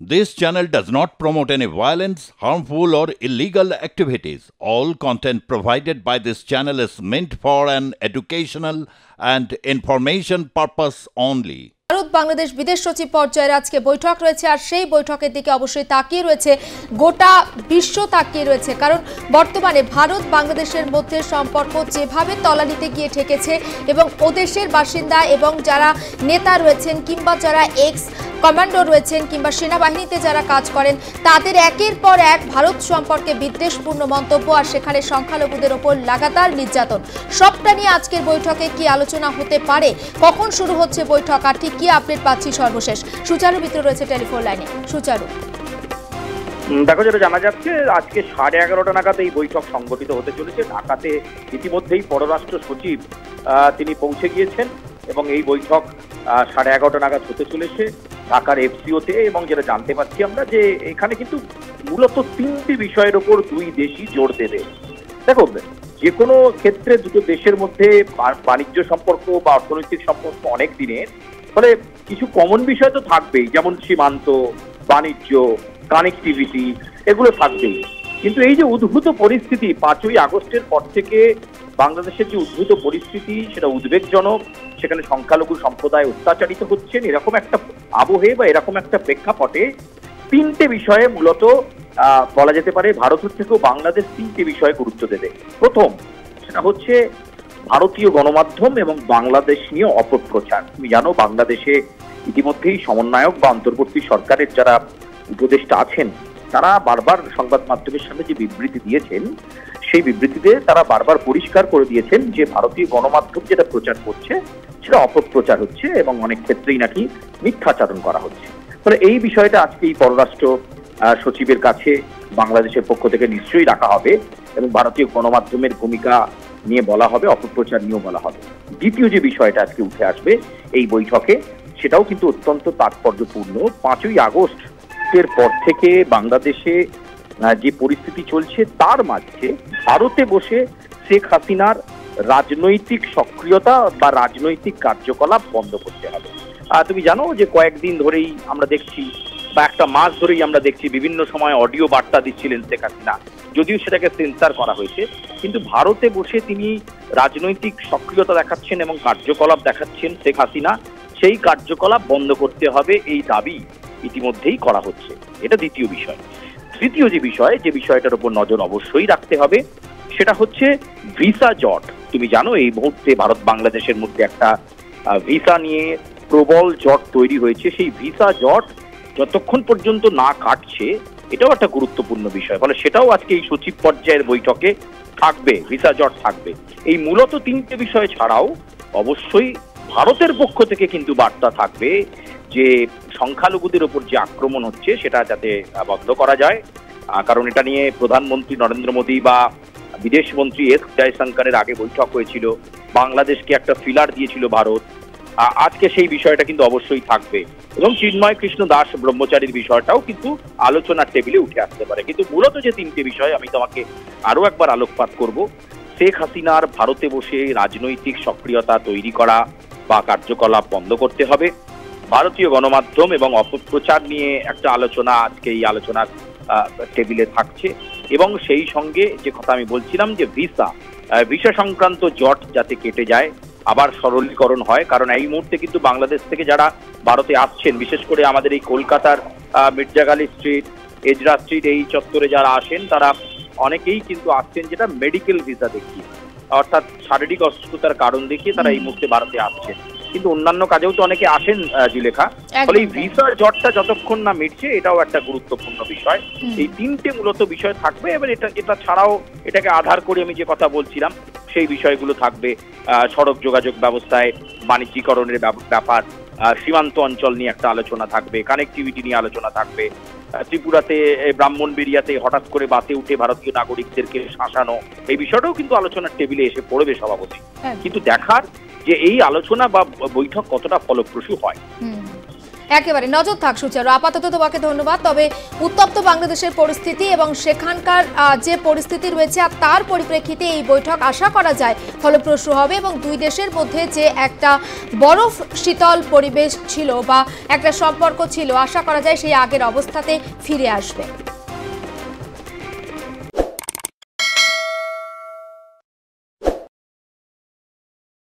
This channel does not promote any violence, harmful, or illegal activities. All content provided by this channel is meant for an educational and information purpose only. Bharat Bangladesh বিদেশ সচিব পর্যায়ের আজকে বৈঠক রয়েছে, আর সেই বৈঠকের দিকে অবশ্যই তাকিয়ে রয়েছে গোটা বিশ্ব, তাকিয়ে রয়েছে। কারণ বর্তমানে ভারত বাংলাদেশের মধ্যে সম্পর্ক যেভাবে তলানিতে গিয়ে ঠেকেছে এবং ওদেশের বাসিন্দা এবং যারা নেতা রয়েছেন কিংবা যারা এক্স কমান্ডো রয়েছেন কিংবা সেনাবাহিনীতে যারা কাজ করেন, তাদের একের পর এক ভারত সম্পর্কে বিদ্বেষপূর্ণ মন্তব্য, আর সেখানে সংখ্যালঘুদের ওপর লাগাতার নির্যাতন, সবটা নিয়ে আজকের বৈঠকে কি আলোচনা হতে পারে, কখন শুরু হচ্ছে বৈঠক, আর ঠিক কি আপডেট পাচ্ছি সর্বশেষ। সুচারু মিত্র রয়েছে টেলিফোন লাইনে। সুচারু, দেখো, যেটা জানা যাচ্ছে আজকে 11:30 নাগাদ এই বৈঠক সংগঠিত হতে চলেছে। ঢাকাতে ইতিমধ্যেই পররাষ্ট্র সচিব তিনি পৌঁছে গিয়েছেন এবং এই বৈঠক 11:30 নাগাদ হতে চলেছে ঢাকার এফসিওতে। এবং যেটা জানতে পারছি আমরা, যে এখানে কিন্তু মূলত 3টি বিষয়ের ওপর দুই দেশই জোর দেবে। দেখো, যে কোনো ক্ষেত্রে দুটো দেশের মধ্যে বাণিজ্য সম্পর্ক বা অর্থনৈতিক সম্পর্ক অনেক দিনের, ফলে কিছু কমন বিষয় তো থাকবেই, যেমন সীমান্ত, বাণিজ্য, কানেক্টিভিটি, এগুলো থাকবেই। কিন্তু এই যে উদ্ভূত পরিস্থিতি 5ই আগস্টের পর থেকে বাংলাদেশের যে উদ্ভূত পরিস্থিতি, সেটা উদ্বেগজনক। সেখানে সংখ্যালঘু সম্প্রদায় অত্যাচারিত হচ্ছেন, এরকম একটা আবহে বা এরকম একটা প্রেক্ষাপটে 3টে বিষয়ে মূলত বলা যেতে পারে ভারতের থেকেও বাংলাদেশ 3টে বিষয়ে গুরুত্ব দেবে। প্রথম, সেটা হচ্ছে ভারতীয় গণমাধ্যম এবং বাংলাদেশ নিয়ে অপপ্রচার। তুমি জানো, বাংলাদেশে ইতিমধ্যেই সমন্বয়ক বা অন্তর্বর্তী সরকারের যারা উপদেষ্টা আছেন, তারা বারবার সংবাদ মাধ্যমের সামনে যে বিবৃতি দিয়েছেন, সেই বিবৃতিতে তারা বারবার পরিষ্কার করে দিয়েছেন যে ভারতীয় গণমাধ্যম যেটা প্রচার করছে সেটা অপপ্রচার হচ্ছে এবং অনেক ক্ষেত্রেই নাকি মিথ্যাচারণ করা হচ্ছে। ফলে এই বিষয়টা আজকে এই পররাষ্ট্র সচিবের কাছে বাংলাদেশের পক্ষ থেকে নিশ্চয়ই রাখা হবে এবং ভারতীয় গণমাধ্যমের ভূমিকা নিয়ে বলা হবে, অপপ্রচার নিয়েও বলা হবে। দ্বিতীয় যে বিষয়টা আজকে উঠে আসবে এই বৈঠকে, সেটাও কিন্তু অত্যন্ত তাৎপর্যপূর্ণ। 5ই আগস্টের পর থেকে বাংলাদেশে যে পরিস্থিতি চলছে, তার মাঝে ভারতে বসে শেখ হাসিনার রাজনৈতিক সক্রিয়তা বা রাজনৈতিক কার্যকলাপ বন্ধ করতে হবে। তুমি জানো যে কয়েকদিন ধরেই আমরা দেখছি, বা একটা মাস ধরেই আমরা দেখছি, বিভিন্ন সময় অডিও বার্তা দিচ্ছিলেন শেখ হাসিনা, যদিও সেটাকে সেন্সার করা হয়েছে, কিন্তু ভারতে বসে তিনি রাজনৈতিক সক্রিয়তা দেখাচ্ছেন এবং কার্যকলাপ দেখাচ্ছেন শেখ হাসিনা। সেই কার্যকলাপ বন্ধ করতে হবে, এই দাবি ইতিমধ্যেই করা হচ্ছে। এটা দ্বিতীয় বিষয়। তৃতীয় যে বিষয়, যে বিষয়টার উপর নজর অবশ্যই রাখতে হবে, সেটা হচ্ছে ভিসা জট। তুমি জানো, এই মুহূর্তে ভারত বাংলাদেশের মধ্যে একটা ভিসা নিয়ে প্রবল জট তৈরি হয়েছে। সেই ভিসা জট যতক্ষণ পর্যন্ত না কাটছে, এটাও একটা গুরুত্বপূর্ণ বিষয়। ফলে সেটাও আজকে এই সচিব পর্যায়ের বৈঠকে থাকবে, ভিসা জট থাকবে। এই মূলত 3টে বিষয় ছাড়াও অবশ্যই ভারতের পক্ষ থেকে কিন্তু বার্তা থাকবে যে সংখ্যালঘুদের ওপর যে আক্রমণ হচ্ছে সেটা যাতে বন্ধ করা যায়। কারণ এটা নিয়ে প্রধানমন্ত্রী নরেন্দ্র মোদী বা বিদেশ মন্ত্রী এস জয়শঙ্করের আগে বৈঠক হয়েছিল, বাংলাদেশকে একটা ফিলার দিয়েছিল ভারত। আজকে সেই বিষয়টা কিন্তু অবশ্যই থাকবে এবং চিন্ময় কৃষ্ণ দাস ব্রহ্মচারীর বিষয়টাও কিন্তু আলোচনার টেবিলে উঠে আসতে পারে। কিন্তু মূলত যে 3টে বিষয় আমি তোমাকে আরো একবার আলোকপাত করব, শেখ হাসিনার ভারতে বসে রাজনৈতিক সক্রিয়তা তৈরি করা বা কার্যকলাপ বন্ধ করতে হবে, ভারতীয় গণমাধ্যম এবং অপপ্রচার নিয়ে একটা আলোচনা আজকে এই আলোচনার টেবিলে থাকছে, এবং সেই সঙ্গে যে কথা আমি বলছিলাম যে ভিসা সংক্রান্ত জট যাতে কেটে যায়, আবার সরলীকরণ হয়। কারণ এই মুহূর্তে কিন্তু বাংলাদেশ থেকে যারা ভারতে আসছেন, বিশেষ করে আমাদের এই কলকাতার মির্জাগালি স্ট্রিট, এজরা স্ট্রিট, এই চত্বরে যারা আসেন, তারা অনেকেই কিন্তু আসছেন যেটা মেডিকেল ভিসা দেখিয়ে, অর্থাৎ শারীরিক অসুস্থতার কারণ দেখিয়ে তারা এই মুহূর্তে ভারতে আসছেন। কিন্তু অন্যান্য কাজেও তো অনেকে আসেন জুলেখা। ফলে এই ভিসার জটটা যতক্ষণ না মিটছে, এটাও একটা গুরুত্বপূর্ণ বিষয়। এই 3টে মূলত বিষয় থাকবে। এবার এটা ছাড়াও এটাকে আধার করে আমি যে কথা বলছিলাম সেই বিষয়গুলো থাকবে। সড়ক যোগাযোগ ব্যবস্থায় বাণিজ্যিকরণের ব্যাপার, সীমান্ত অঞ্চল নিয়ে একটা আলোচনা থাকবে, কানেক্টিভিটি নিয়ে আলোচনা থাকবে। ত্রিপুরাতে, ব্রাহ্মণবেড়িয়াতে হঠাৎ করে বাসে উঠে ভারতীয় নাগরিকদেরকে শাসানো, এই বিষয়টাও কিন্তু আলোচনার টেবিলে এসে পড়বে সভাপতি। কিন্তু দেখার যে এই আলোচনা বা বৈঠক কতটা ফলপ্রসূ হয়। একেবারে নজর থাক সুচারু। আপাতত তোমাকে ধন্যবাদ। তবে উত্তপ্ত বাংলাদেশের পরিস্থিতি এবং সেখানকার যে পরিস্থিতি রয়েছে আর তার পরিপ্রেক্ষিতে এই বৈঠক আশা করা যায় ফলপ্রসূ হবে এবং দুই দেশের মধ্যে যে একটা বরফ শীতল পরিবেশ ছিল বা একটা সম্পর্ক ছিল, আশা করা যায় সেই আগের অবস্থাতে ফিরে আসবে।